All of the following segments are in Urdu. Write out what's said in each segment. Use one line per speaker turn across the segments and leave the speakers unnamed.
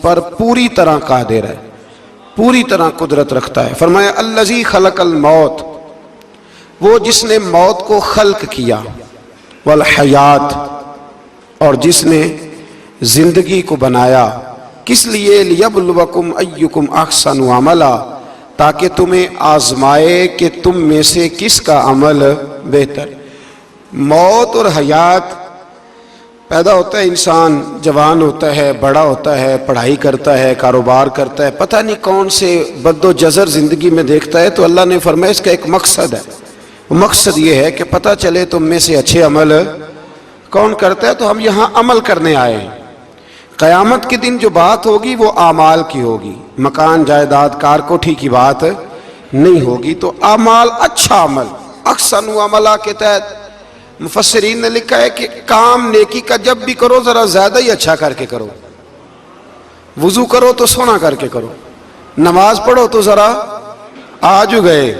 پر پوری طرح قادر ہے، پوری طرح قدرت رکھتا ہے۔ فرمایا الذی خلق الموت، وہ جس نے موت کو خلق کیا، والحیات، اور جس نے زندگی کو بنایا، کس لیے؟ لیبلوکم ایکم احسن عملا، تاکہ تمہیں آزمائے کہ تم میں سے کس کا عمل بہتر۔ موت اور حیات، پیدا ہوتا ہے انسان، جوان ہوتا ہے، بڑا ہوتا ہے، پڑھائی کرتا ہے، کاروبار کرتا ہے، پتہ نہیں کون سے بد و جزر زندگی میں دیکھتا ہے، تو اللہ نے فرمایا اس کا ایک مقصد ہے، وہ مقصد یہ ہے کہ پتہ چلے تم میں سے اچھے عمل کون کرتا ہے۔ تو ہم یہاں عمل کرنے آئے ہیں۔ قیامت کے دن جو بات ہوگی وہ اعمال کی ہوگی، مکان جائیداد کار کوٹھی کی بات نہیں ہوگی۔ تو اعمال، اچھا عمل، احسن عملہ کے تحت مفسرین نے لکھا ہے کہ کام نیکی کا جب بھی کرو ذرا زیادہ ہی اچھا کر کے کرو۔ وضو کرو تو سونا کر کے کرو، نماز پڑھو تو ذرا آج گئے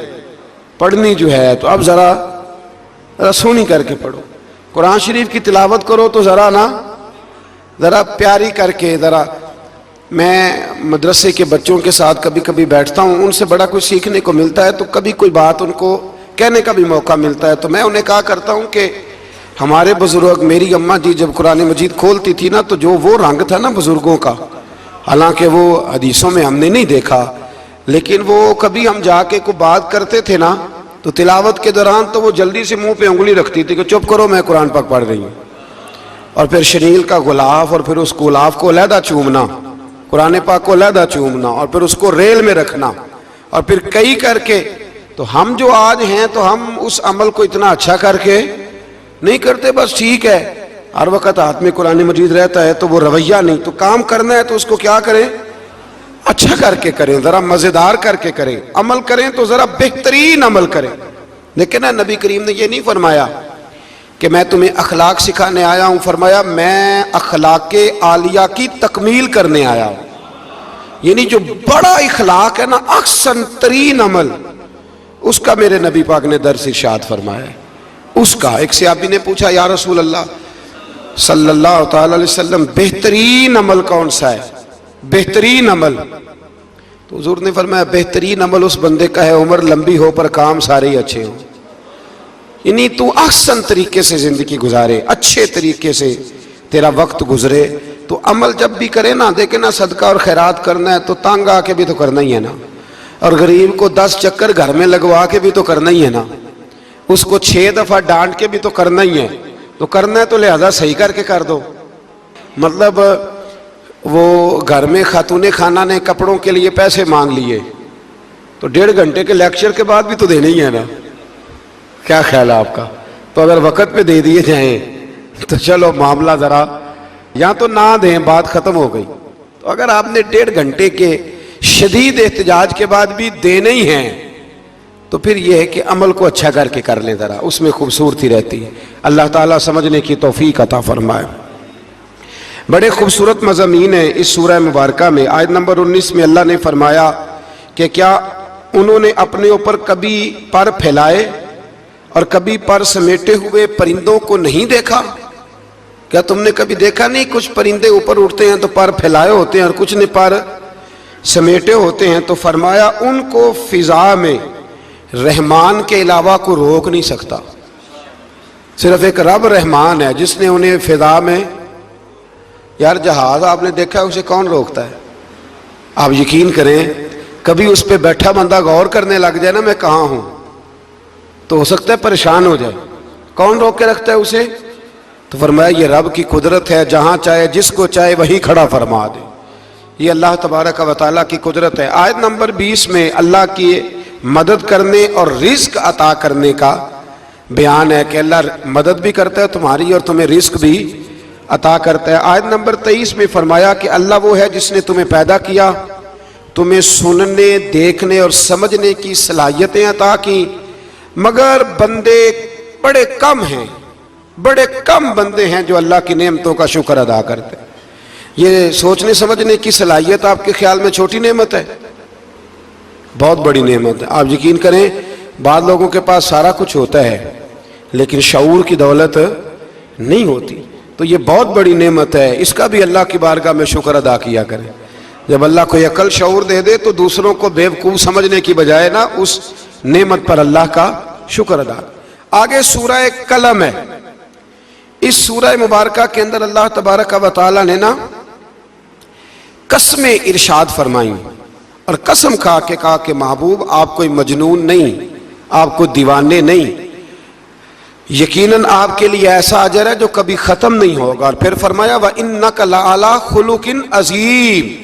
پڑھنی جو ہے تو اب ذرا سونی کر کے پڑھو۔ قرآن شریف کی تلاوت کرو تو ذرا پیاری کر کے، ذرا میں مدرسے کے بچوں کے ساتھ کبھی کبھی بیٹھتا ہوں، ان سے بڑا کچھ سیکھنے کو ملتا ہے، تو کبھی کوئی بات ان کو کہنے کا بھی موقع ملتا ہے، تو میں انہیں کہا کرتا ہوں کہ ہمارے بزرگ، میری اماں جی جب قرآن مجید کھولتی تھی نا، تو جو وہ رنگ تھا نا بزرگوں کا، حالانکہ وہ حدیثوں میں ہم نے نہیں دیکھا، لیکن وہ کبھی ہم جا کے کوئی بات کرتے تھے نا، تو تلاوت کے دوران تو وہ جلدی سے منہ پہ انگلی رکھتی تھی کہ چپ کرو میں قرآن پاک پڑھ رہی ہوں، اور پھر شنیل کا غلاف، اور پھر اس غلاف کو علیحدہ چومنا، قرآن پاک کو علیحدہ چومنا، اور پھر اس کو ریل میں رکھنا، اور پھر کئی کر کے۔ تو ہم جو آج ہیں تو ہم اس عمل کو اتنا اچھا کر کے نہیں کرتے، بس ٹھیک ہے ہر وقت ہاتھ میں قرآن مجید رہتا ہے تو وہ رویہ نہیں، تو کام کرنا ہے تو اس کو کیا کریں؟ اچھا کر کے کریں، ذرا مزیدار کر کے کریں، عمل کریں تو ذرا بہترین عمل کریں۔ لیکن نبی کریم نے یہ نہیں فرمایا کہ میں تمہیں اخلاق سکھانے آیا ہوں، فرمایا میں اخلاق عالیہ کی تکمیل کرنے آیا ہوں، یعنی جو بڑا اخلاق ہے نا، احسن ترین عمل، اس کا میرے نبی پاک نے درس ارشاد فرمایا ہے۔ اس کا ایک صحابی نے پوچھا یا رسول اللہ صلی اللہ تعالی علیہ وسلم بہترین عمل کون سا ہے؟ بہترین عمل، تو حضور نے فرمایا بہترین عمل اس بندے کا ہے عمر لمبی ہو پر کام سارے ہی اچھے ہوں، یعنی تو احسن طریقے سے زندگی گزارے، اچھے طریقے سے تیرا وقت گزرے۔ تو عمل جب بھی کرے نا، دیکھیں نا صدقہ اور خیرات کرنا ہے تو تانگ آ کے بھی تو کرنا ہی ہے نا، اور غریب کو 10 چکر گھر میں لگوا کے بھی تو کرنا ہی ہے نا، اس کو 6 دفعہ ڈانٹ کے بھی تو کرنا ہی ہے، تو کرنا ہے تو لہذا صحیح کر کے کر دو۔ مطلب وہ گھر میں خاتون خانہ نے کپڑوں کے لیے پیسے مانگ لیے تو 1.5 گھنٹے کے لیکچر کے بعد بھی تو دینے ہی ہے نا، کیا خیال ہے آپ کا؟ تو اگر وقت پہ دے دیے جائیں تو چلو معاملہ ذرا، یا تو نہ دیں بات ختم ہو گئی، تو اگر آپ نے 1.5 گھنٹے کے شدید احتجاج کے بعد بھی دینے ہی ہیں تو پھر یہ ہے کہ عمل کو اچھا کر کے کر لیں، ذرا اس میں خوبصورتی رہتی ہے۔ اللہ تعالیٰ سمجھنے کی توفیق عطا فرمائے۔ بڑے خوبصورت مضامین ہیں اس سورہ مبارکہ میں۔ آیت نمبر 19 میں اللہ نے فرمایا کہ کیا انہوں نے اپنے اوپر کبھی پر پھیلائے اور کبھی پر سمیٹے ہوئے پرندوں کو نہیں دیکھا؟ کیا تم نے کبھی دیکھا نہیں کچھ پرندے اوپر اڑتے ہیں تو پر پھیلائے ہوتے ہیں اور کچھ نے پر سمیٹے ہوتے ہیں؟ تو فرمایا ان کو فضا میں رحمان کے علاوہ کو روک نہیں سکتا، صرف ایک رب رحمان ہے جس نے انہیں فضا میں، یار جہاز آپ نے دیکھا ہے اسے کون روکتا ہے؟ آپ یقین کریں کبھی اس پہ بیٹھا بندہ غور کرنے لگ جائے نا میں کہاں ہوں، تو ہو سکتا ہے پریشان ہو جائے، کون روک کے رکھتا ہے اسے؟ تو فرمایا یہ رب کی قدرت ہے، جہاں چاہے جس کو چاہے وہی کھڑا فرما دے، یہ اللہ تبارک و تعالیٰ کی قدرت ہے۔ آیت نمبر 20 میں اللہ کی مدد کرنے اور رزق عطا کرنے کا بیان ہے کہ اللہ مدد بھی کرتا ہے تمہاری اور تمہیں رزق بھی عطا کرتا ہے۔ آیت نمبر 23 میں فرمایا کہ اللہ وہ ہے جس نے تمہیں پیدا کیا، تمہیں سننے، دیکھنے اور سمجھنے کی صلاحیتیں عطا کی، مگر بندے بڑے کم ہیں، بڑے کم بندے ہیں جو اللہ کی نعمتوں کا شکر ادا کرتے ہیں۔ یہ سوچنے سمجھنے کی صلاحیت آپ کے خیال میں چھوٹی نعمت ہے؟ بہت بڑی نعمت ہے۔ آپ یقین کریں بعض لوگوں کے پاس سارا کچھ ہوتا ہے لیکن شعور کی دولت نہیں ہوتی، تو یہ بہت بڑی نعمت ہے، اس کا بھی اللہ کی بارگاہ میں شکر ادا کیا کریں۔ جب اللہ کوئی عقل شعور دے دے تو دوسروں کو بیوقوف سمجھنے کی بجائے نا اس نعمت پر اللہ کا شکر ادا۔ آگے سورہ قلم ہے، اس سورہ مبارکہ کے اندر اللہ تبارک و تعالی نے نا قسمیں ارشاد فرمائیں اور قسم کھا کے کہا کہ محبوب آپ کوئی مجنون نہیں، آپ کو دیوانے نہیں، یقیناً آپ کے لیے ایسا اجر ہے جو کبھی ختم نہیں ہوگا۔ اور پھر فرمایا وَإِنَّكَ لَعَلَىٰ خُلُقٍ عَظِيمٍ،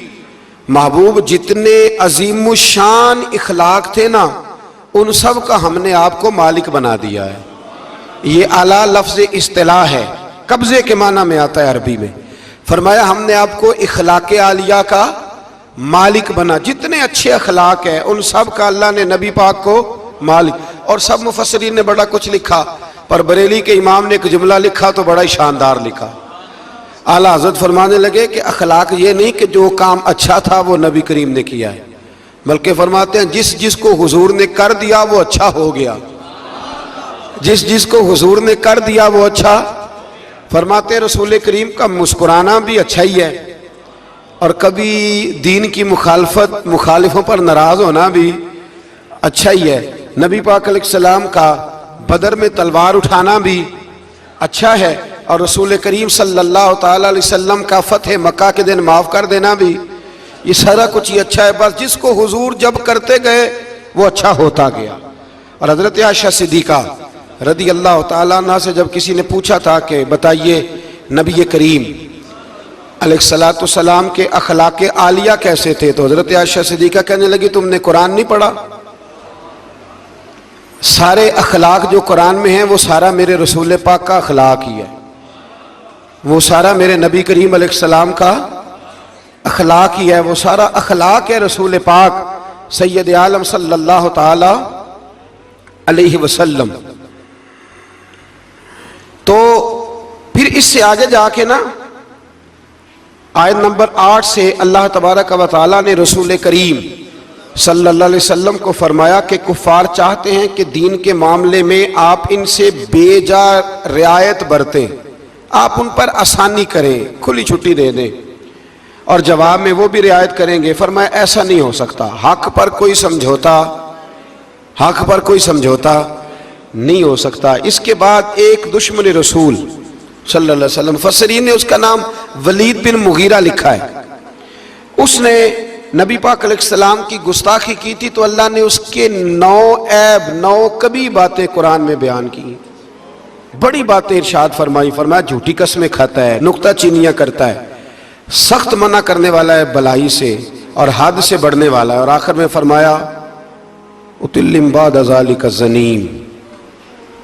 محبوب جتنے عظیم الشان اخلاق تھے نا ان سب کا ہم نے آپ کو مالک بنا دیا ہے۔ یہ اعلیٰ لفظ اصطلاح ہے، قبضے کے معنی میں آتا ہے عربی میں۔ فرمایا ہم نے آپ کو اخلاق عالیہ کا مالک بنا، جتنے اچھے اخلاق ہیں ان سب کا اللہ نے نبی پاک کو مالک۔ اور سب مفسرین نے بڑا کچھ لکھا، پر بریلی کے امام نے ایک جملہ لکھا تو بڑا ہی شاندار لکھا۔ اعلیٰ حضرت فرمانے لگے کہ اخلاق یہ نہیں کہ جو کام اچھا تھا وہ نبی کریم نے کیا ہے، بلکہ فرماتے ہیں جس جس کو حضور نے کر دیا وہ اچھا ہو گیا، جس جس کو حضور نے کر دیا وہ اچھا۔ فرماتے ہیں رسول کریم کا مسکرانا بھی اچھا ہی ہے، اور کبھی دین کی مخالفوں پر ناراض ہونا بھی اچھا ہی ہے۔ نبی پاک علیہ السلام کا بدر میں تلوار اٹھانا بھی اچھا ہے، اور رسول کریم صلی اللہ تعالی علیہ وسلم کا فتح مکہ کے دن معاف کر دینا بھی، یہ سارا کچھ ہی اچھا ہے۔ بس جس کو حضور جب کرتے گئے وہ اچھا ہوتا گیا۔ اور حضرت عائشہ صدیقہ رضی اللہ تعالیٰ عنہ سے جب کسی نے پوچھا تھا کہ بتائیے نبی کریم علیہ السلام کے اخلاق عالیہ کیسے تھے، تو حضرت عائشہ صدیقہ کہنے لگی تم نے قرآن نہیں پڑھا؟ سارے اخلاق جو قرآن میں ہیں وہ سارا میرے رسول پاک کا اخلاق ہی ہے، وہ سارا میرے نبی کریم علیہ السلام کا اخلاق ہی ہے، وہ سارا اخلاق ہے رسول پاک سید عالم صلی اللہ تعالی علیہ وسلم۔ تو پھر اس سے آگے جا کے نا آیت نمبر 8 سے اللہ تبارک و تعالی نے رسول کریم صلی اللہ علیہ وسلم کو فرمایا کہ کفار چاہتے ہیں کہ دین کے معاملے میں آپ ان سے بے جا رعایت برتیں، آپ ان پر آسانی کریں، کھلی چھٹی دے دیں، اور جواب میں وہ بھی رعایت کریں گے۔ فرمایا ایسا نہیں ہو سکتا، حق پر کوئی سمجھوتا نہیں ہو سکتا۔ اس کے بعد ایک دشمن رسول صلی اللہ علیہ وسلم، مفسرین نے اس کا نام ولید بن مغیرہ لکھا ہے، اس نے نبی پاک علیہ السلام کی گستاخی کی تھی، تو اللہ نے اس کے 9 کبھی باتیں قرآن میں بیان کی، بڑی باتیں ارشاد فرمائی۔ فرمایا جھوٹی قسمیں کھاتا ہے، نکتہ چینیاں کرتا ہے، سخت منع کرنے والا ہے بلائی سے اور حد سے بڑھنے والا ہے، اور آخر میں فرمایا اتلم بعد ذالک الزنیم،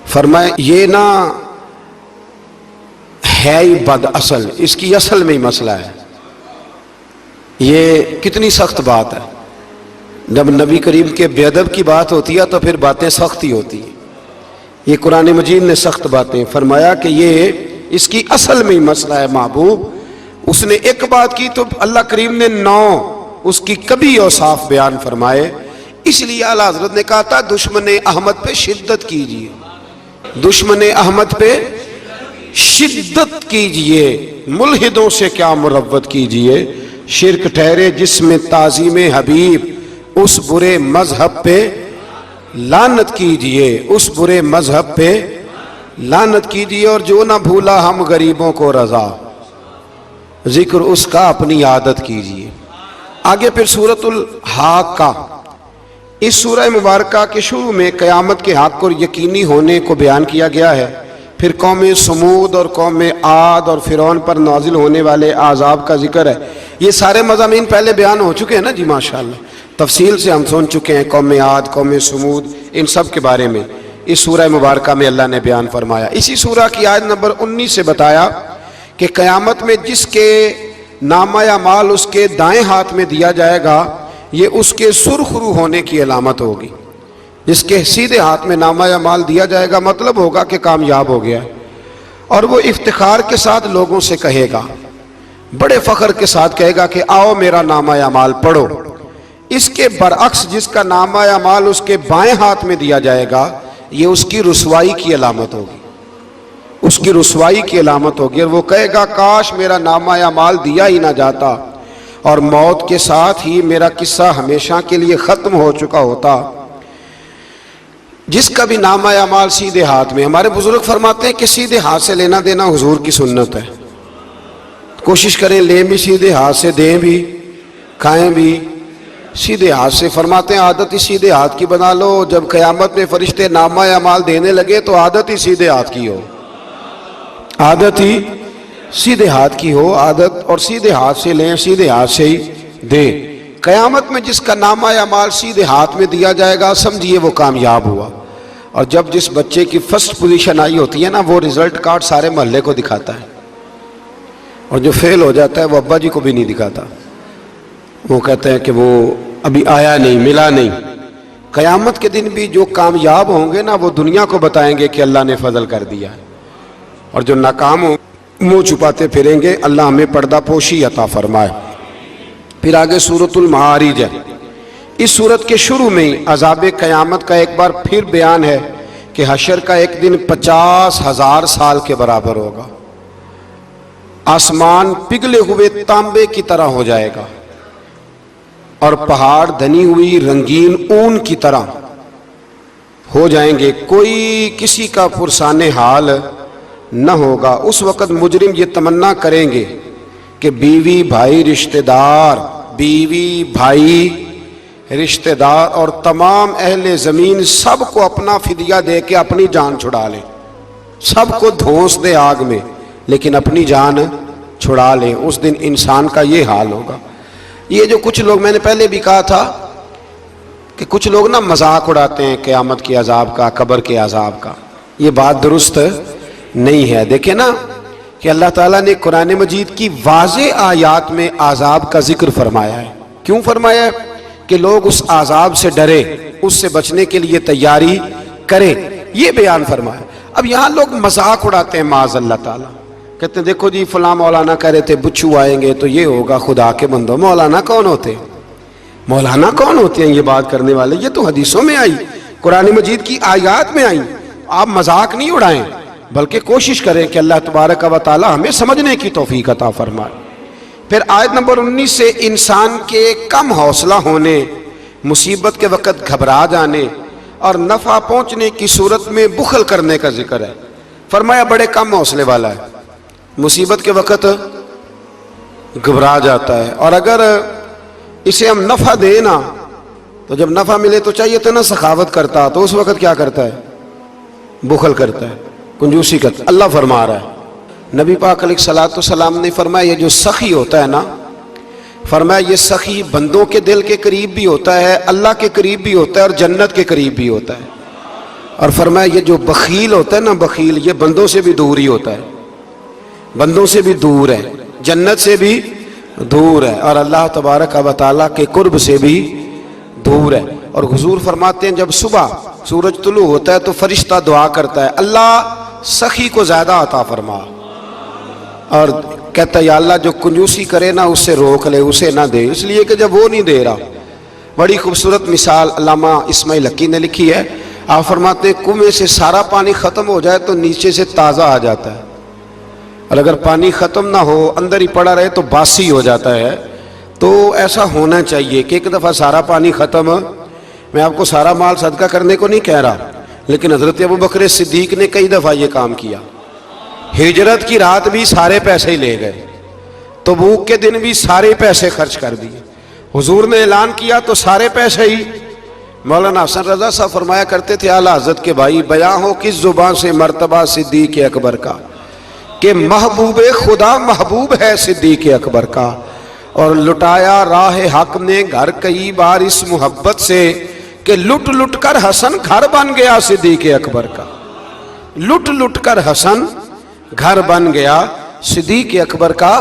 فرمایا یہ نہ ہے ہی بد اصل، اس کی اصل میں ہی مسئلہ ہے۔ یہ کتنی سخت بات ہے، جب نبی کریم کے بے ادب کی بات ہوتی ہے تو پھر باتیں سخت ہی ہوتی ہیں۔ یہ قرآن مجید نے سخت باتیں فرمایا کہ یہ اس کی اصل میں ہی مسئلہ ہے محبوب۔ اس نے ایک بات کی تو اللہ کریم نے 9 اس کی کبھی اوصاف بیان فرمائے۔ اس لیے اعلیٰ حضرت نے کہا تھا دشمن احمد پہ شدت کیجئے، دشمن احمد پہ شدت کیجئے، ملحدوں سے کیا مروت کیجئے، شرک ٹھہرے جس میں تعظیم حبیب، اس برے مذہب پہ لعنت کیجئے، اس برے مذہب پہ لعنت کیجئے، اور جو نہ بھولا ہم غریبوں کو رضا، ذکر اس کا اپنی عادت کیجئے۔ آگے پھر سورۃ الحاقہ، اس سورہ مبارکہ کے شروع میں قیامت کے حق اور یقینی ہونے کو بیان کیا گیا ہے، پھر قوم سمود اور قوم عاد اور فرعون پر نازل ہونے والے عذاب کا ذکر ہے۔ یہ سارے مضامین پہلے بیان ہو چکے ہیں نا جی، ماشاءاللہ تفصیل سے ہم سن چکے ہیں، قوم عاد، قوم سمود، ان سب کے بارے میں اس سورہ مبارکہ میں اللہ نے بیان فرمایا۔ اسی سورہ کی آیت نمبر 19 سے بتایا کہ قیامت میں جس کے نامہ اعمال اس کے دائیں ہاتھ میں دیا جائے گا، یہ اس کے سرخ رو ہونے کی علامت ہوگی۔ جس کے سیدھے ہاتھ میں نامہ اعمال دیا جائے گا مطلب ہوگا کہ کامیاب ہو گیا، اور وہ افتخار کے ساتھ لوگوں سے کہے گا، بڑے فخر کے ساتھ کہے گا کہ آؤ میرا نامہ اعمال پڑھو۔ اس کے برعکس جس کا نامہ اعمال اس کے بائیں ہاتھ میں دیا جائے گا، یہ اس کی رسوائی کی علامت ہوگی، اس کی رسوائی کی علامت ہوگی، اور وہ کہے گا کاش میرا نامہ اعمال دیا ہی نہ جاتا، اور موت کے ساتھ ہی میرا قصہ ہمیشہ کے لیے ختم ہو چکا ہوتا، جس کا بھی نامہ اعمال سیدھے ہاتھ میں۔ ہمارے بزرگ فرماتے ہیں کہ سیدھے ہاتھ سے لینا دینا حضور کی سنت ہے، کوشش کریں لیں بھی سیدھے ہاتھ سے، دیں بھی، کھائیں بھی سیدھے ہاتھ سے۔ فرماتے ہیں عادت ہی سیدھے ہاتھ کی بنا لو، جب قیامت میں فرشتے نامہ اعمال دینے لگے تو عادت ہی سیدھے ہاتھ کی ہو، عادت ہی سیدھے ہاتھ کی ہو، عادت، اور سیدھے ہاتھ سے لیں، سیدھے ہاتھ سے ہی دیں۔ قیامت میں جس کا نامہ اعمال سیدھے ہاتھ میں دیا جائے گا سمجھیے وہ کامیاب ہوا۔ اور جب جس بچے کی فرسٹ پوزیشن آئی ہوتی ہے نا، وہ رزلٹ کارڈ سارے محلے کو دکھاتا ہے، اور جو فیل ہو جاتا ہے وہ ابا جی کو بھی نہیں دکھاتا، وہ کہتے ہیں کہ وہ ابھی آیا نہیں، ملا نہیں۔ قیامت کے دن بھی جو کامیاب ہوں گے نا وہ دنیا کو بتائیں گے کہ اللہ نے فضل کر دیا، اور جو ناکام ہوں منہ چھپاتے پھریں گے۔ اللہ ہمیں پردہ پوشی عطا فرمائے۔ پھر آگے سورۃ المعارج ہے۔ اس سورت کے شروع میں عذاب قیامت کا ایک بار پھر بیان ہے کہ حشر کا ایک دن 50,000 سال کے برابر ہوگا، آسمان پگھلے ہوئے تانبے کی طرح ہو جائے گا، اور پہاڑ دھنی ہوئی رنگین اون کی طرح ہو جائیں گے، کوئی کسی کا پرسان حال نہ ہوگا۔ اس وقت مجرم یہ تمنا کریں گے کہ بیوی بھائی رشتہ دار، بیوی بھائی رشتہ دار اور تمام اہل زمین سب کو اپنا فدیہ دے کے اپنی جان چھڑا لیں، سب کو دھونس دے آگ میں لیکن اپنی جان چھڑا لیں۔ اس دن انسان کا یہ حال ہوگا۔ یہ جو کچھ لوگ، میں نے پہلے بھی کہا تھا کہ کچھ لوگ نا مذاق اڑاتے ہیں قیامت کے عذاب کا، قبر کے عذاب کا، یہ بات درست نہیں ہے۔ دیکھیں نا کہ اللہ تعالیٰ نے قرآن مجید کی واضح آیات میں عذاب کا ذکر فرمایا ہے۔ کیوں فرمایا ہے؟ کہ لوگ اس عذاب سے ڈرے، اس سے بچنے کے لیے تیاری کریں، یہ بیان فرمایا۔ اب یہاں لوگ مذاق اڑاتے ہیں معاذ اللہ تعالیٰ، کہتے ہیں دیکھو جی فلاں مولانا کہہ رہے تھے بچھو آئیں گے تو یہ ہوگا۔ خدا کے بندو، مولانا کون ہوتے ہیں؟ مولانا کون ہوتے ہیں یہ بات کرنے والے؟ یہ تو حدیثوں میں آئی، قرآن مجید کی آیات میں آئی۔ آپ مذاق نہیں اڑائیں بلکہ کوشش کریں کہ اللہ تبارک و تعالی ہمیں سمجھنے کی توفیق عطا فرمائے۔ پھر آیت نمبر 19 سے انسان کے کم حوصلہ ہونے، مصیبت کے وقت گھبرا جانے اور نفع پہنچنے کی صورت میں بخل کرنے کا ذکر ہے۔ فرمایا بڑے کم حوصلے والا ہے، مصیبت کے وقت گھبرا جاتا ہے، اور اگر اسے ہم نفع دیں نا تو جب نفع ملے تو چاہیے تو نا سخاوت کرتا، تو اس وقت کیا کرتا ہے؟ بخل کرتا ہے، کنجوسی کرتا ہے۔ اللہ فرما رہا ہے، نبی پاک علیہ الصلوۃ والسلام نے فرمایا یہ جو سخی ہوتا ہے نا، فرمایا یہ سخی بندوں کے دل کے قریب بھی ہوتا ہے، اللہ کے قریب بھی ہوتا ہے، اور جنت کے قریب بھی ہوتا ہے۔ اور فرمایا یہ جو بخیل ہوتا ہے نا، بخیل یہ بندوں سے بھی دور ہی ہوتا ہے، بندوں سے بھی دور ہے، جنت سے بھی دور ہے، اور اللہ تبارک و تعالیٰ کے قرب سے بھی دور ہے۔ اور حضور فرماتے ہیں جب صبح سورج طلوع ہوتا ہے تو فرشتہ دعا کرتا ہے اللہ سخی کو زیادہ عطا فرما، اور کہتا ہے یا اللہ جو کنجوسی کرے نا اس سے روک لے، اسے نہ دے، اس لیے کہ جب وہ نہیں دے رہا۔ بڑی خوبصورت مثال علامہ اسماعیل حقی نے لکھی ہے۔ آپ فرماتے ہیں کنویں سے سارا پانی ختم ہو جائے تو نیچے سے تازہ آ جاتا ہے، اور اگر پانی ختم نہ ہو اندر ہی پڑا رہے تو باسی ہو جاتا ہے۔ تو ایسا ہونا چاہیے کہ ایک دفعہ سارا پانی ختم، میں آپ کو سارا مال صدقہ کرنے کو نہیں کہہ رہا، لیکن حضرت ابوبکر صدیق نے کئی دفعہ یہ کام کیا۔ ہجرت کی رات بھی سارے پیسے ہی لے گئے، تبوک کے دن بھی سارے پیسے خرچ کر دیے، حضور نے اعلان کیا تو سارے پیسے ہی۔ مولانا حسن رضا صاحب فرمایا کرتے تھے اعلیٰ حضرت کے بھائی، بیاں ہو کس زبان سے مرتبہ صدیق اکبر کا کہ محبوب خدا محبوب ہے صدیق اکبر کا، اور لٹایا راہ حق نے گھر کئی بار اس محبت سے کہ لٹ لٹ کر حسن گھر بن گیا صدیق اکبر کا، لٹ لٹ کر حسن گھر بن گیا صدیق اکبر کا۔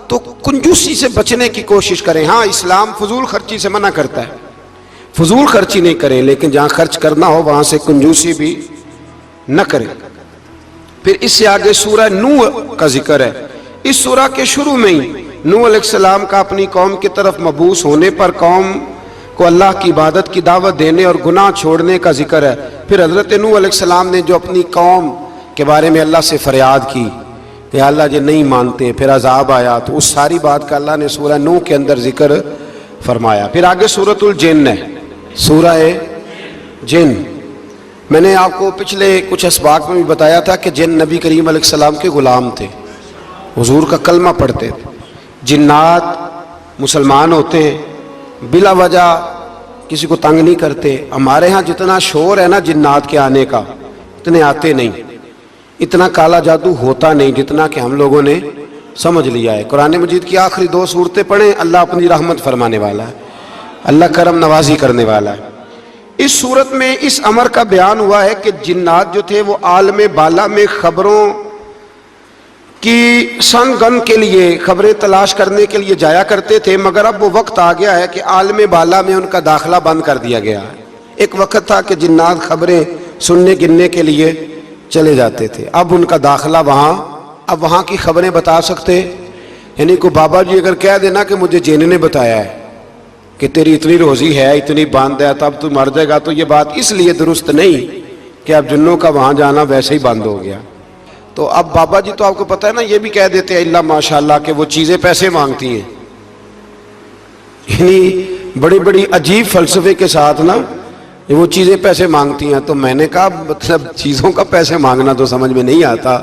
تو کنجوسی سے بچنے کی کوشش کریں۔ ہاں اسلام فضول خرچی سے منع کرتا ہے، فضول خرچی نہیں کریں، لیکن جہاں خرچ کرنا ہو وہاں سے کنجوسی بھی نہ کریں۔ پھر اس سے آگے سورہ نوح کا ذکر ہے۔ اس سورہ کے شروع میں ہی نوح علیہ السلام کا اپنی قوم کی طرف مبعوث ہونے پر قوم کو اللہ کی عبادت کی دعوت دینے اور گناہ چھوڑنے کا ذکر ہے۔ پھر حضرت نوح علیہ السلام نے جو اپنی قوم کے بارے میں اللہ سے فریاد کی کہ اللہ جی نہیں مانتے، پھر عذاب آیا، تو اس ساری بات کا اللہ نے سورہ نوح کے اندر ذکر فرمایا۔ پھر آگے سورۃ الجن ہے، سورہ جن۔ میں نے آپ کو پچھلے کچھ اسباق میں بھی بتایا تھا کہ جن نبی کریم علیہ السلام کے غلام تھے، حضور کا کلمہ پڑھتے تھے۔ جنات مسلمان ہوتے ہیں، بلا وجہ کسی کو تنگ نہیں کرتے۔ ہمارے ہاں جتنا شور ہے نا جنات کے آنے کا، اتنے آتے نہیں، اتنا کالا جادو ہوتا نہیں جتنا کہ ہم لوگوں نے سمجھ لیا ہے۔ قرآن مجید کی آخری 2 سورتیں پڑھیں، اللہ اپنی رحمت فرمانے والا ہے، اللہ کرم نوازی کرنے والا ہے۔ اس صورت میں اس امر کا بیان ہوا ہے کہ جنات جو تھے وہ عالم بالا میں خبروں کی سن گن کے لیے، خبریں تلاش کرنے کے لیے جایا کرتے تھے، مگر اب وہ وقت آ گیا ہے کہ عالم بالا میں ان کا داخلہ بند کر دیا گیا ہے۔ ایک وقت تھا کہ جنات خبریں سننے گننے کے لیے چلے جاتے تھے، اب ان کا داخلہ اب وہاں کی خبریں بتا سکتے، یعنی کوئی بابا جی اگر کہہ دینا کہ مجھے جن نے بتایا ہے کہ تیری اتنی روزی ہے، اتنی باندھ ہے، تب تو مر جائے گا، تو یہ بات اس لیے درست نہیں کہ اب جنوں کا وہاں جانا ویسے ہی بند ہو گیا۔ تو اب بابا جی تو آپ کو پتہ ہے نا، یہ بھی کہہ دیتے ہیں اللہ ماشاءاللہ کہ وہ چیزیں پیسے مانگتی ہیں، یعنی بڑی بڑی عجیب فلسفے کے ساتھ نا وہ چیزیں پیسے مانگتی ہیں۔ تو میں نے کہا مطلب چیزوں کا پیسے مانگنا تو سمجھ میں نہیں آتا،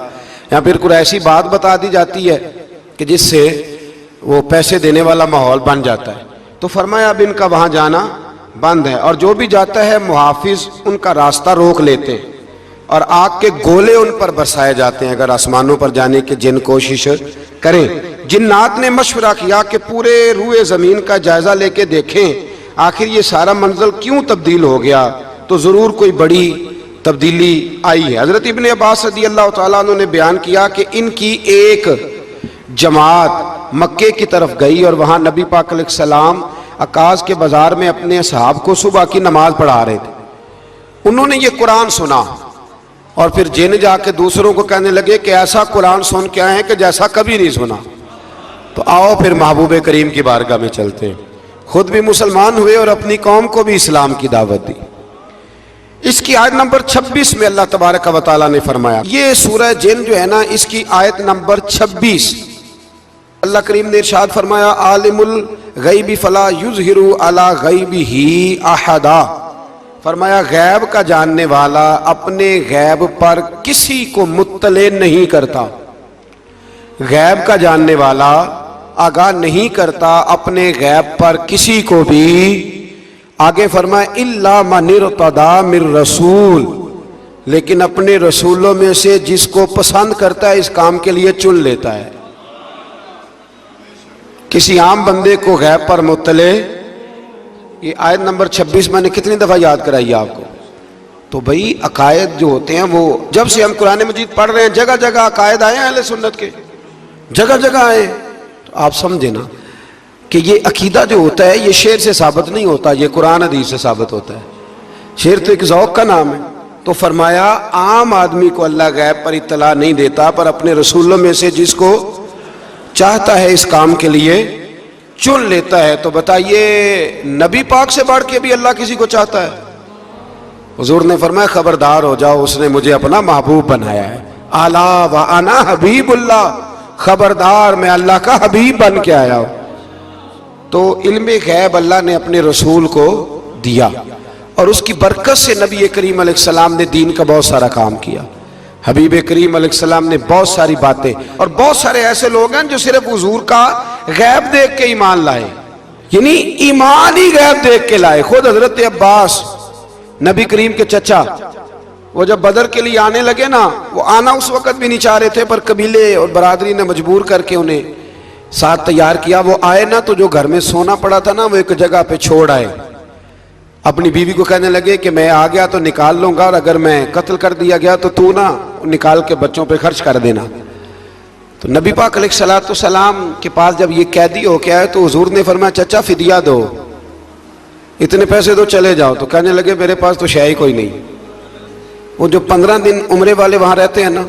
یا پھر کوئی ایسی بات بتا دی جاتی ہے کہ جس سے وہ پیسے دینے والا ماحول بن جاتا ہے۔ تو فرمایا اب ان کا وہاں جانا بند ہے، اور جو بھی جاتا ہے محافظ ان کا راستہ روک لیتے ہیں، اور آگ کے گولے ان پر برسائے جاتے ہیں اگر آسمانوں پر جانے کی جن کوشش کریں۔ جنات نے مشورہ کیا کہ پورے روئے زمین کا جائزہ لے کے دیکھیں آخر یہ سارا منزل کیوں تبدیل ہو گیا، تو ضرور کوئی بڑی تبدیلی آئی ہے۔ حضرت ابن عباس رضی اللہ تعالیٰ عنہ نے بیان کیا کہ ان کی ایک جماعت مکے کی طرف گئی، اور وہاں نبی پاک علیہ السلام عکاظ کے بازار میں اپنے اصحاب کو صبح کی نماز پڑھا رہے تھے۔ انہوں نے یہ قرآن سنا، اور پھر جن جا کے دوسروں کو کہنے لگے کہ ایسا قرآن سن کے آئے ہیں کہ جیسا کبھی نہیں سنا۔ تو آؤ پھر محبوب کریم کی بارگاہ میں چلتے ہیں، خود بھی مسلمان ہوئے اور اپنی قوم کو بھی اسلام کی دعوت دی۔ اس کی آیت نمبر 26 میں اللہ تبارک و تعالیٰ نے فرمایا، یہ سورہ جن جو ہے نا، اس کی آیت نمبر 26، اللہ کریم نے ارشاد فرمایا عالم الغیب فلا یظہر علی غیبہ احدا، فرمایا غیب کا جاننے والا اپنے غیب پر کسی کو مطلع نہیں کرتا، غیب کا جاننے والا آگاہ نہیں کرتا اپنے غیب پر کسی کو بھی۔ آگے فرمایا الا من ارتضی من رسول، لیکن اپنے رسولوں میں سے جس کو پسند کرتا ہے اس کام کے لیے چن لیتا ہے۔ کسی عام بندے کو غیب پر مطلع، یہ آیت نمبر 26 میں نے کتنی دفعہ یاد کرائی آپ کو؟ تو بھئی عقائد جو ہوتے ہیں وہ جب سے ہم قرآن مجید پڑھ رہے ہیں جگہ جگہ عقائد آئے ہیں اہل سنت کے، جگہ جگہ آئے، تو آپ سمجھیں نا کہ یہ عقیدہ جو ہوتا ہے یہ شعر سے ثابت نہیں ہوتا، یہ قرآن حدیث سے ثابت ہوتا ہے۔ شعر تو ایک ذوق کا نام ہے۔ تو فرمایا عام آدمی کو اللہ غیب پر اطلاع نہیں دیتا، پر اپنے رسولوں میں سے جس کو چاہتا ہے اس کام کے لیے چن لیتا ہے۔ تو بتائیے نبی پاک سے بڑھ کے بھی اللہ کسی کو چاہتا ہے؟ حضور نے فرمایا خبردار ہو جاؤ، اس نے مجھے اپنا محبوب بنایا ہے، الا وانا حبیب اللہ، خبردار میں اللہ کا حبیب بن کے آیا ہوں۔ تو علم غیب اللہ نے اپنے رسول کو دیا، اور اس کی برکت سے نبی کریم علیہ السلام نے دین کا بہت سارا کام کیا۔ حبیب کریم علیہ السلام نے بہت ساری باتیں، اور بہت سارے ایسے لوگ ہیں جو صرف حضور کا غیب دیکھ کے ایمان لائے، یعنی ایمان ہی غیب دیکھ کے لائے۔ خود حضرت عباس نبی کریم کے چچا، وہ جب بدر کے لیے آنے لگے نا، وہ آنا اس وقت بھی نہیں چاہ رہے تھے، پر قبیلے اور برادری نے مجبور کر کے انہیں ساتھ تیار کیا۔ وہ آئے نا تو جو گھر میں سونا پڑا تھا نا وہ ایک جگہ پہ چھوڑ آئے، اپنی بیوی کو کہنے لگے کہ میں آ گیا تو نکال لوں گا، اور اگر میں قتل کر دیا گیا تو تو نا نکال کے بچوں پہ خرچ کر دینا۔ تو نبی پاک علیہ السلام کے پاس جب یہ قیدی ہو کے آئے تو حضور نے فرمایا چچا فدیہ دو، اتنے پیسے دو چلے جاؤ۔ تو کہنے لگے میرے پاس تو شے ہی کوئی نہیں۔ وہ جو 15 دن عمرے والے وہاں رہتے ہیں نا،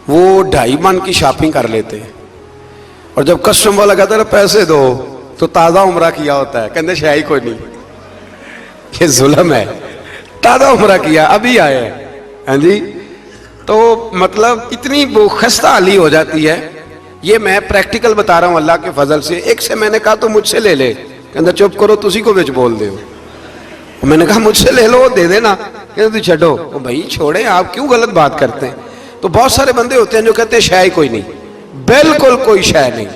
وہ 2.5 من کی شاپنگ کر لیتے ہیں، اور جب کسٹم والا کہتا ہے پیسے دو تو تازہ عمرہ کیا ہوتا ہے، کہتے شے ہی کوئی نہیں۔ یہ ظلم ہے، تازہ عمرہ کیا ابھی آئے ہیں، ہاں جی۔ تو مطلب اتنی وہ خستہ حالی ہو جاتی ہے. یہ میں پریکٹیکل بتا رہا ہوں اللہ کے فضل سے. ایک سے میں نے کہا تو مجھ سے لے لے, کہتا چپ کرو تسی کو بچ بول دے ہو. میں نے کہا مجھ سے لے لو دے دینا, کہتا تو چھڈو. بھائی چھوڑیں, آپ کیوں غلط بات کرتے ہیں. تو بہت سارے بندے ہوتے ہیں جو کہتے ہیں شے ہی کوئی نہیں, بالکل کوئی شے نہیں.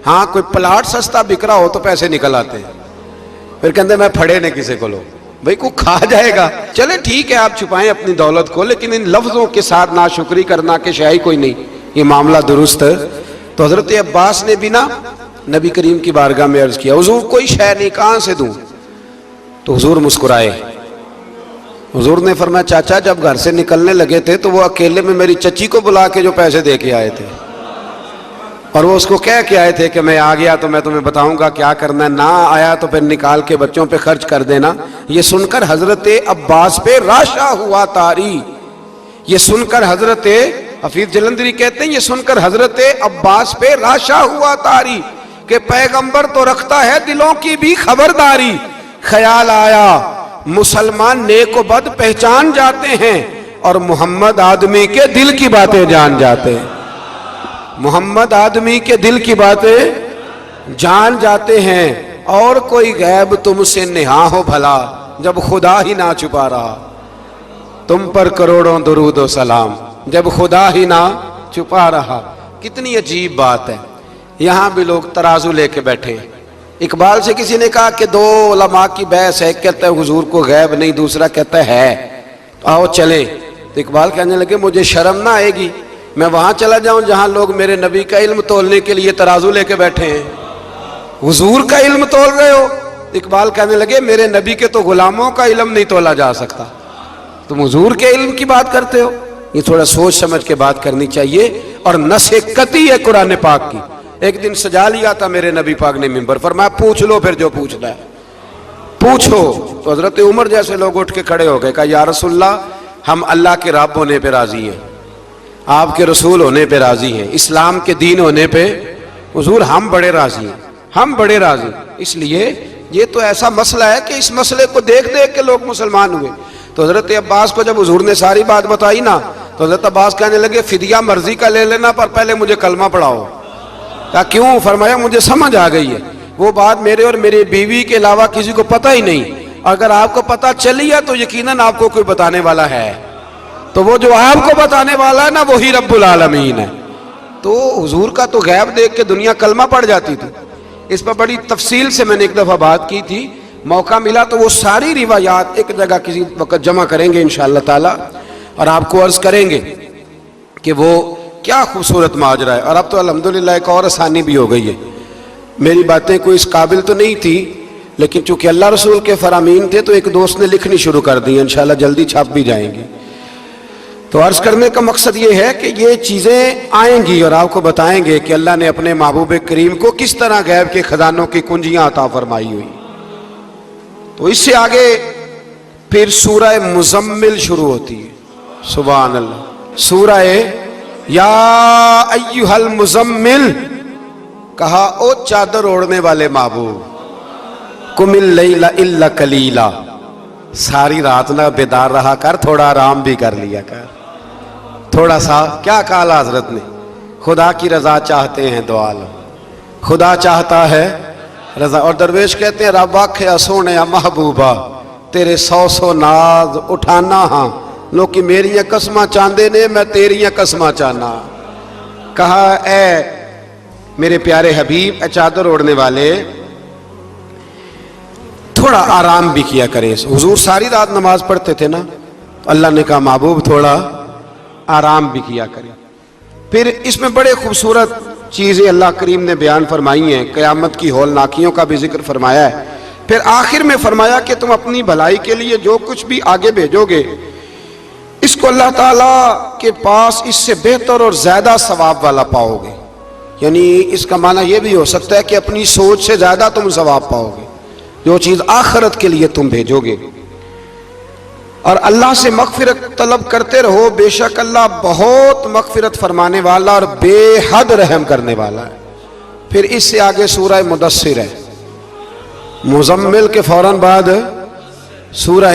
ہاں کوئی پلاٹ سستا بک رہا ہو تو پیسے نکل آتے ہیں, پھر کہتے ہیں میں پھڑے نہیں کسی کو لو. بھائی کو کھا جائے گا, چلے ٹھیک ہے آپ چھپائیں اپنی دولت کو, لیکن ان لفظوں کے ساتھ ناشکری کرنا کہ شے ہی کوئی نہیں, یہ معاملہ درست ہے. تو حضرت عباس نے بھی نا نبی کریم کی بارگاہ میں عرض کیا, حضور کوئی شے نہیں, کہاں سے دوں؟ تو حضور مسکرائے. حضور نے فرمایا چاچا جب گھر سے نکلنے لگے تھے تو وہ اکیلے میں میری چچی کو بلا کے جو پیسے دے کے آئے تھے, اور وہ اس کو کہہ کے آئے تھے کہ میں آ گیا تو میں تمہیں بتاؤں گا کیا کرنا ہے, نہ آیا تو پھر نکال کے بچوں پہ خرچ کر دینا. یہ سن کر حضرت عباس پہ راشا ہوا طاری. یہ سن کر حضرت حفیظ جلندری کہتے ہیں یہ سن کر حضرت عباس پہ راشا ہوا طاری کہ پیغمبر تو رکھتا ہے دلوں کی بھی خبرداری. خیال آیا مسلمان نیک و بد پہچان جاتے ہیں اور محمد آدمی کے دل کی باتیں جان جاتے ہیں. محمد آدمی کے دل کی باتیں جان جاتے ہیں, اور کوئی غیب تم سے نہا ہو بھلا جب خدا ہی نہ چھپا رہا. تم پر کروڑوں درود و سلام جب خدا ہی نہ چھپا رہا. کتنی عجیب بات ہے. یہاں بھی لوگ ترازو لے کے بیٹھے ہیں. اقبال سے کسی نے کہا کہ دو علماء کی بحث ہے, کہتا ہے حضور کو غیب نہیں, دوسرا کہتا ہے آؤ چلیں. تو اقبال کہنے لگے مجھے شرم نہ آئے گی میں وہاں چلا جاؤں جہاں لوگ میرے نبی کا علم تولنے کے لیے ترازو لے کے بیٹھے ہیں, حضور کا علم تول رہے ہو. اقبال کہنے لگے میرے نبی کے تو غلاموں کا علم نہیں تولا جا سکتا, تم حضور کے علم کی بات کرتے ہو. یہ تھوڑا سوچ سمجھ کے بات کرنی چاہیے. اور نص قطعی ہے قرآن پاک کی. ایک دن سجا لیا تھا میرے نبی پاک نے ممبر, فرمایا پوچھ لو پھر جو پوچھنا ہے پوچھو. تو حضرت عمر جیسے لوگ اٹھ کے کھڑے ہو گئے, کہا یا رسول اللہ ہم اللہ کے رب ہونے پہ راضی ہیں, آپ کے رسول ہونے پہ راضی ہیں, اسلام کے دین ہونے پہ حضور ہم بڑے راضی ہیں, ہم بڑے راضی. اس لیے یہ تو ایسا مسئلہ ہے کہ اس مسئلے کو دیکھ دیکھ کے لوگ مسلمان ہوئے. تو حضرت عباس کو جب حضور نے ساری بات بتائی نا تو حضرت عباس کہنے لگے فدیہ مرضی کا لے لینا پر پہلے مجھے کلمہ پڑھاؤ. کہا کیوں؟ فرمایا مجھے سمجھ آ گئی ہے, وہ بات میرے اور میری بیوی کے علاوہ کسی کو پتہ ہی نہیں, اگر آپ کو پتہ چلی ہے تو یقیناً آپ کو کوئی بتانے والا ہے, تو وہ جو آپ کو بتانے والا ہے نا وہی رب العالمین ہے. تو حضور کا تو غیب دیکھ کے دنیا کلمہ پڑھ جاتی تھی. اس پر بڑی تفصیل سے میں نے ایک دفعہ بات کی تھی, موقع ملا تو وہ ساری روایات ایک جگہ کسی وقت جمع کریں گے انشاءاللہ تعالی, اور آپ کو عرض کریں گے کہ وہ کیا خوبصورت ماجرا ہے. اور اب تو الحمدللہ ایک اور آسانی بھی ہو گئی ہے. میری باتیں کوئی اس قابل تو نہیں تھی, لیکن چونکہ اللہ رسول کے فرامین تھے تو ایک دوست نے لکھنی شروع کر دی, انشاءاللہ جلدی چھاپ بھی جائیں گی. تو عرض کرنے کا مقصد یہ ہے کہ یہ چیزیں آئیں گی اور آپ کو بتائیں گے کہ اللہ نے اپنے محبوب کریم کو کس طرح غیب کے خزانوں کی کنجیاں عطا فرمائی ہوئی. تو اس سے آگے پھر سورہ مزمل شروع ہوتی ہے. سبحان اللہ. سورہ یا ایھا المزمل, کہا او چادر اوڑھنے والے محبوب, قم اللیل الا قلیلا, ساری رات نہ بیدار رہا کر, تھوڑا آرام بھی کر لیا کر, تھوڑا سا. کیا کہا حضرت نے؟ خدا کی رضا چاہتے ہیں دعا لو, خدا چاہتا ہے رضا. اور درویش کہتے ہیں رب آکھیا سونے محبوبہ تیرے 100 ناز اٹھانا ہاں, لوکی میریاں قسماں چاندے نے میں تیریاں قسماں چاہنا. کہا اے میرے پیارے حبیب, اے چادر اوڑھنے والے, تھوڑا آرام بھی کیا کریں. حضور ساری رات نماز پڑھتے تھے نا, تو اللہ نے کہا محبوب تھوڑا آرام بھی کیا کریں. پھر اس میں بڑے خوبصورت چیزیں اللہ کریم نے بیان فرمائی ہیں, قیامت کی ہولناکیوں کا بھی ذکر فرمایا ہے. پھر آخر میں فرمایا کہ تم اپنی بھلائی کے لیے جو کچھ بھی آگے بھیجو گے اس کو اللہ تعالیٰ کے پاس اس سے بہتر اور زیادہ ثواب والا پاؤ گے. یعنی اس کا معنی یہ بھی ہو سکتا ہے کہ اپنی سوچ سے زیادہ تم ثواب پاؤ گے جو چیز آخرت کے لیے تم بھیجو گے. اور اللہ سے مغفرت طلب کرتے رہو, بے شک اللہ بہت مغفرت فرمانے والا اور بے حد رحم کرنے والا ہے. پھر اس سے آگے سورہ مدثر ہے, مزمل کے فوراً بعد سورہ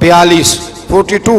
42, 42,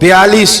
42।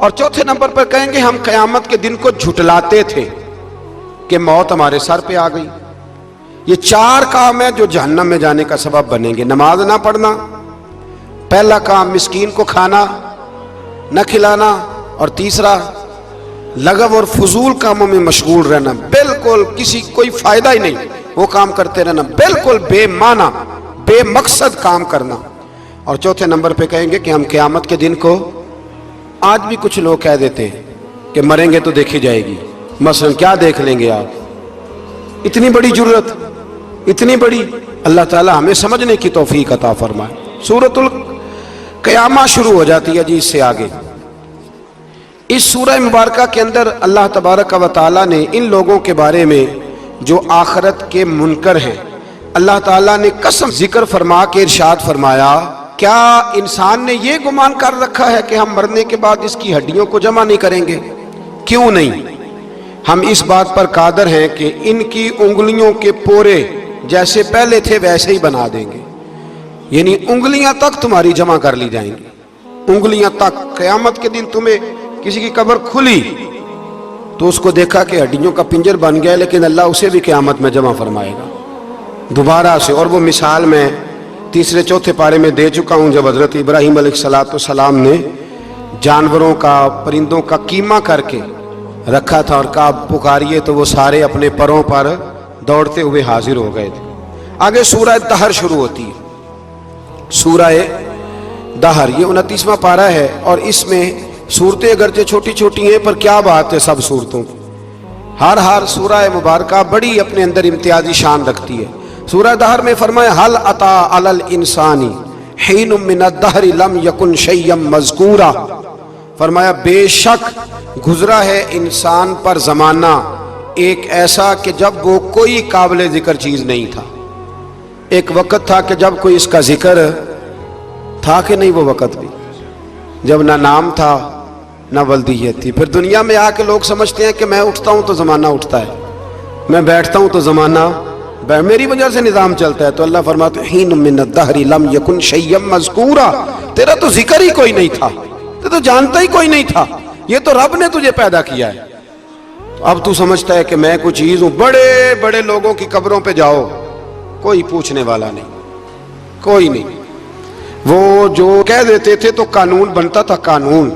اور چوتھے نمبر پر کہیں گے ہم قیامت کے دن کو جھٹلاتے تھے کہ موت ہمارے سر پہ آ گئی۔ یہ 4 کام ہیں جو جہنم میں جانے کا سبب بنیں گے۔ نماز نہ پڑھنا، پہلا کام مسکین کو کھانا نہ کھلانا، اور تیسرا لغو اور فضول کاموں میں مشغول رہنا، بالکل کوئی فائدہ ہی نہیں وہ کام کرتے رہنا، بالکل بے معنی بے مقصد کام کرنا۔ اور چوتھے نمبر پہ کہیں گے کہ ہم قیامت کے دن کو، آج بھی کچھ لوگ کہہ دیتے ہیں کہ مریں گے تو دیکھی جائے گی، مثلا کیا دیکھ لیں گے آپ؟ اتنی بڑی جرت، اتنی بڑی، اللہ تعالی ہمیں سمجھنے کی توفیق عطا فرمائے۔ سورۃ القیامہ شروع ہو جاتی ہے جی اس سے آگے۔ اس سورہ مبارکہ کے اندر اللہ تبارک و تعالی نے ان لوگوں کے بارے میں جو آخرت کے منکر ہیں، اللہ تعالیٰ نے قسم ذکر فرما کے ارشاد فرمایا، کیا انسان نے یہ گمان کر رکھا ہے کہ ہم مرنے کے بعد اس کی ہڈیوں کو جمع نہیں کریں گے؟ کیوں نہیں؟ ہم اس بات پر قادر ہیں کہ ان کی انگلیوں کے پورے جیسے پہلے تھے ویسے ہی بنا دیں گے، یعنی انگلیاں تک تمہاری جمع کر لی جائیں گی، انگلیاں تک۔ قیامت کے دن تمہیں کسی کی قبر کھلی تو اس کو دیکھا کہ ہڈیوں کا پنجر بن گیا، لیکن اللہ اسے بھی قیامت میں جمع فرمائے گا دوبارہ سے۔ اور وہ مثال میں 3 4 پارے میں دے چکا ہوں، جب حضرت ابراہیم علیہ السلام نے جانوروں کا، پرندوں کا قیمہ کر کے رکھا تھا اور کہا پکاریے، تو وہ سارے اپنے پروں پر دوڑتے ہوئے حاضر ہو گئے تھے۔ آگے سورہ دہر شروع ہوتی ہے، سورہ دہر، یہ 29واں پارہ ہے، اور اس میں صورتیں اگرچہ چھوٹی چھوٹی ہیں پر کیا بات ہے سب صورتوں کی۔ ہر سورہ مبارکہ بڑی اپنے اندر امتیازی شان رکھتی ہے۔ سورہ دہر میں فرمایا حل اتا علی الانسان حین من الدہر لم یکن شیئا مذکورا، فرمایا بے شک گزرا ہے انسان پر زمانہ ایک ایسا کہ جب وہ کوئی قابل ذکر چیز نہیں تھا۔ ایک وقت تھا کہ جب کوئی اس کا ذکر تھا کہ نہیں، وہ وقت بھی جب نہ نام تھا نہ ولدیت تھی۔ پھر دنیا میں آ کے لوگ سمجھتے ہیں کہ میں اٹھتا ہوں تو زمانہ اٹھتا ہے، میں بیٹھتا ہوں تو زمانہ میری وجہ سے نظام چلتا ہے۔ تو اللہ فرماتے ہیں حین من الدہر لم یکن شیئا مذکورا، تیرا تو ذکر ہی کوئی نہیں تھا، تو جانتا ہی کوئی نہیں تھا، یہ تو رب نے تجھے پیدا کیا ہے۔ اب تو سمجھتا ہے کہ میں کوئی چیز ہوں۔ بڑے بڑے لوگوں کی قبروں پہ جاؤ، کوئی پوچھنے والا نہیں، کوئی نہیں۔ وہ جو کہہ دیتے تھے تو قانون بنتا تھا، قانون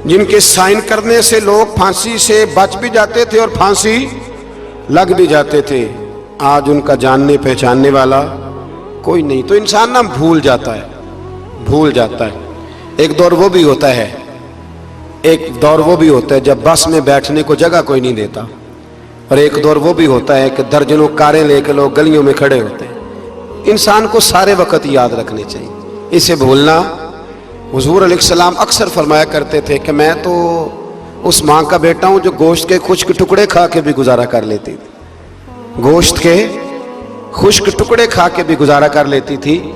جن کے سائن کرنے سے لوگ پھانسی سے بچ بھی جاتے تھے اور پھانسی لگ بھی جاتے تھے۔ آج ان کا جاننے پہچاننے والا کوئی نہیں، تو انسان نا بھول جاتا ہے۔ ایک دور وہ بھی ہوتا ہے جب بس میں بیٹھنے کو جگہ کوئی نہیں دیتا، اور ایک دور وہ بھی ہوتا ہے کہ درجنوں کاریں لے کے لوگ گلیوں میں کھڑے ہوتے ہیں۔ انسان کو سارے وقت یاد رکھنے چاہیے، اسے بھولنا۔ حضور علیہ السلام اکثر فرمایا کرتے تھے کہ میں تو اس ماں کا بیٹا ہوں جو گوشت کے خشک ٹکڑے کھا کے بھی گزارا کر لیتی تھی، گوشت کے خشک ٹکڑے کھا کے بھی گزارا کر لیتی تھی۔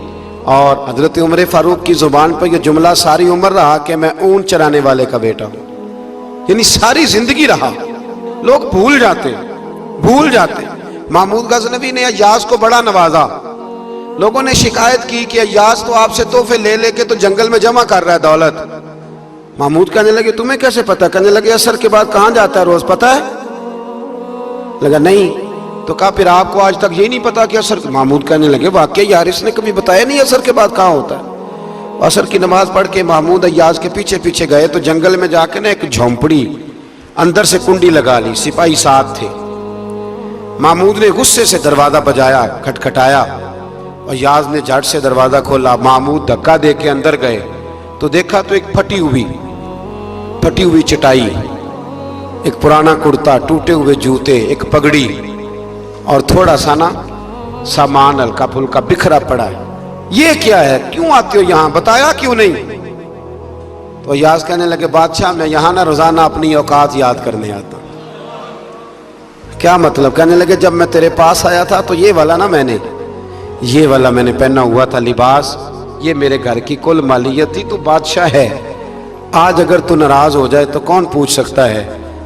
اور حضرت عمر فاروق کی زبان پر یہ جملہ ساری عمر رہا کہ میں اونٹ چرانے والے کا بیٹا ہوں، یعنی ساری زندگی رہا۔ لوگ بھول جاتے۔ محمود غزنوی نے ایاز کو بڑا نوازا، لوگوں نے شکایت کی کہ ایاز تو آپ سے تحفے لے لے کے تو جنگل میں جمع کر رہا ہے دولت۔ محمود کہنے لگے تمہیں کیسے پتا؟ کہنے لگے عصر کے بعد کہاں جاتا ہے روز، پتا ہے؟ لگا نہیں، تو کہا پھر آپ کو آج تک یہ نہیں پتا کہ عصر؟ محمود کہنے لگے واقعی یار اس نے کبھی بتایا نہیں عصر کے بعد کہاں ہوتا ہے۔ عصر کی نماز پڑھ کے محمود ایاز کے پیچھے پیچھے گئے تو جنگل میں جا کے نا ایک جھونپڑی اندر سے کنڈی لگا لی، سپاہی ساتھ تھے۔ محمود نے غصے سے دروازہ بجایا، کھٹکھٹایا، اور ایاز نے جھٹ سے دروازہ کھولا۔ محمود دھکا دے کے اندر گئے تو دیکھا تو ایک پھٹی ہوئی چٹائی، ایک پرانا کرتا، ٹوٹے ہوئے جوتے، ایک پگڑی اور تھوڑا سا نا سامان ہلکا پھلکا بکھرا پڑا ہے۔ یہ کیا ہے؟ کیوں آتے ہو یہاں؟ بتایا کیوں نہیں؟ تو ایاز کہنے لگے بادشاہ میں یہاں نا روزانہ اپنی اوقات یاد کرنے آتا۔ کیا مطلب؟ کہنے لگے جب میں تیرے پاس آیا تھا تو یہ والا میں نے پہنا ہوا تھا لباس، یہ میرے گھر کی کل مالیت تھی، تو بادشاہ ہے، آج اگر تو ناراض ہو جائے تو کون پوچھ سکتا ہے؟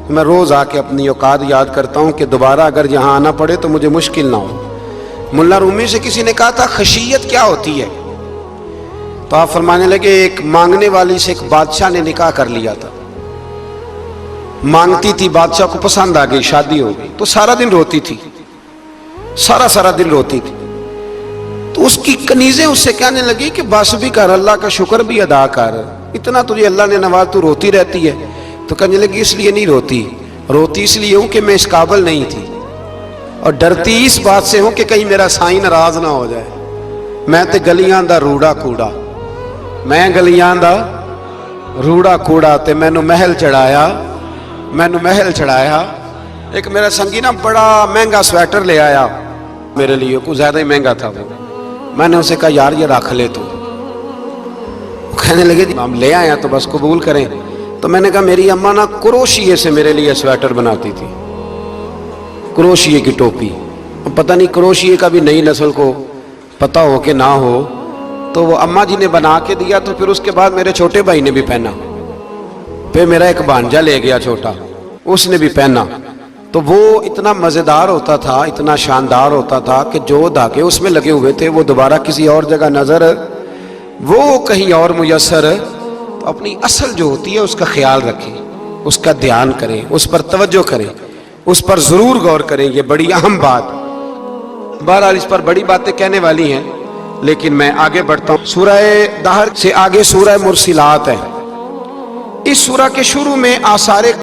میں روز آ کے اپنی اوقات یاد کرتا ہوں کہ دوبارہ اگر یہاں آنا پڑے تو مجھے مشکل نہ ہو۔ ملا رومی سے کسی نے کہا تھا خشیت کیا ہوتی ہے؟ تو آپ فرمانے لگے ایک مانگنے والی سے ایک بادشاہ نے نکاح کر لیا تھا، مانگتی تھی، بادشاہ کو پسند آ گئی، شادی ہو گئی، تو سارا دن روتی تھی، سارا دن روتی تھی۔ تو اس کی کنیزیں اس سے کہنے لگی کہ بس بھی کر، اللہ کا شکر بھی ادا کر، اتنا تجھے اللہ نے نواز، تو روتی رہتی ہے۔ تو کہنے لگی اس لیے نہیں روتی، روتی اس لیے ہوں کہ میں اس قابل نہیں تھی، اور ڈرتی اس بات سے ہوں کہ کہیں میرا سائیں ناراض نہ ہو جائے۔ میں تے گلیاں دا روڑا کوڑا، میں گلیاں دا روڑا کوڑا، تے مینوں محل چڑھایا، مینوں محل چڑھایا۔ ایک میرا سنگی نا بڑا مہنگا سویٹر لے آیا میرے لیے، کچھ زیادہ ہی مہنگا تھا وہ۔ میں نے اسے کہا یار یہ رکھ لے تو۔ کہنے لگے ہم لے آئے تو بس قبول کریں۔ تو میں نے کہا میری اماں نا کروشیے سے میرے لیے سویٹر بناتی تھی، کروشیے کی ٹوپی، پتہ نہیں کروشیے کا بھی نئی نسل کو پتہ ہو کہ نہ ہو، تو وہ اماں جی نے بنا کے دیا، تو پھر اس کے بعد میرے چھوٹے بھائی نے بھی پہنا، پھر میرا ایک بھانجا لے گیا چھوٹا، اس نے بھی پہنا۔ تو وہ اتنا مزیدار ہوتا تھا، اتنا شاندار ہوتا تھا کہ جو دھاگے اس میں لگے ہوئے تھے وہ دوبارہ کسی اور جگہ نظر، وہ کہیں اور میسر۔ تو اپنی اصل جو ہوتی ہے اس کا خیال رکھیں، اس کا دھیان کریں، اس پر توجہ کریں، اس پر ضرور غور کریں، یہ بڑی اہم بات۔ بہرحال اس پر بڑی باتیں کہنے والی ہیں، لیکن میں آگے بڑھتا ہوں۔ سورہ دہر سے آگے سورہ مرسلات ہے۔ اس سورہ کے شروع میں آثار